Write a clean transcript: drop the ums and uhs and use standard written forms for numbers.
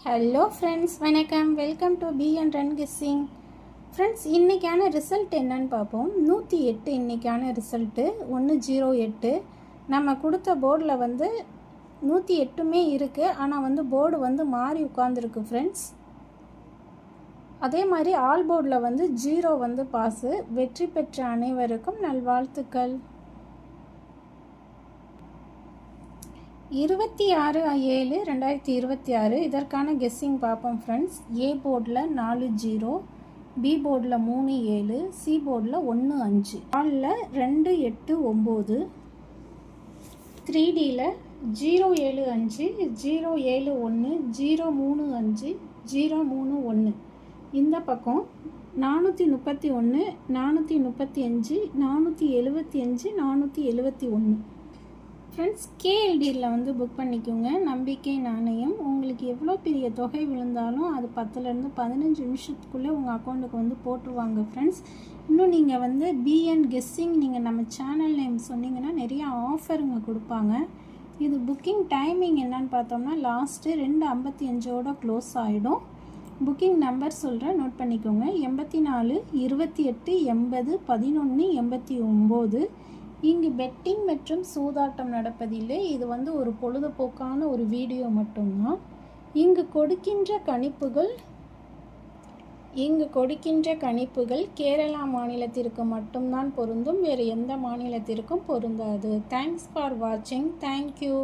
Hello friends, வணக்கம். Welcome to B and run guessing. Friends, இன்றைக்கான result என்னன்னு பார்ப்போம். 108 இன்றைக்கான ரிசல்ட்டு 108. நம்ம கொடுத்த போர்டில் 108மே இருக்குது. ஆனால் போர்டு மாறி உட்காந்துருக்கு ஃப்ரெண்ட்ஸ். அதே மாதிரி ஆல் போர்டில் 0 பாஸு. வெற்றி பெற்ற அனைவருக்கும் நல்வாழ்த்துக்கள். 26/7/2026 இதற்கான கெஸ்ஸிங் பார்ப்போம் ஃப்ரெண்ட்ஸ். ஏ போர்டில் 4 0, பி போர்டில் 3 7, சி போர்டில் 1 5, ஆலில் 2 8 9, 3Dயில் 0 7 5, 0 7 1, 0 3 5, 0 3 1. இந்த பக்கம் 431, 435, 475, 471. ஃப்ரெண்ட்ஸ், கேஎல்டியில் புக் பண்ணிக்கோங்க. நம்பிக்கை நாணயம். உங்களுக்கு எவ்வளோ பெரிய தொகை விழுந்தாலும் அது 10லேருந்து 15 நிமிஷத்துக்குள்ளே உங்கள் அக்கௌண்ட்டுக்கு போட்டுருவாங்க ஃப்ரெண்ட்ஸ். இன்னும் நீங்கள் பிஎன் கெஸ்ஸிங் நீங்கள் நம்ம சேனல் நேம் சொன்னீங்கன்னா நிறைய ஆஃபருங்க கொடுப்பாங்க. இது புக்கிங் டைமிங் என்னன்னு பார்த்தோம்னா லாஸ்ட்டு 2:55 க்ளோஸ் ஆகிடும். புக்கிங் நம்பர் சொல்கிறேன், நோட் பண்ணிக்கோங்க. 84 28 80 11 89. இங்கு பெட்டிங் மற்றும் சூதாட்டம் நடப்பதில்லை. இது ஒரு பொழுதுபோக்கான ஒரு வீடியோ மட்டும்தான். இங்கு கொடுக்கின்ற கணிப்புகள் கேரளா மாநிலத்திற்கு மட்டும்தான் பொருந்தும். வேறு எந்த மாநிலத்திற்கும் பொருந்தாது. தேங்க்ஸ் ஃபார் வாட்சிங். தேங்க்யூ.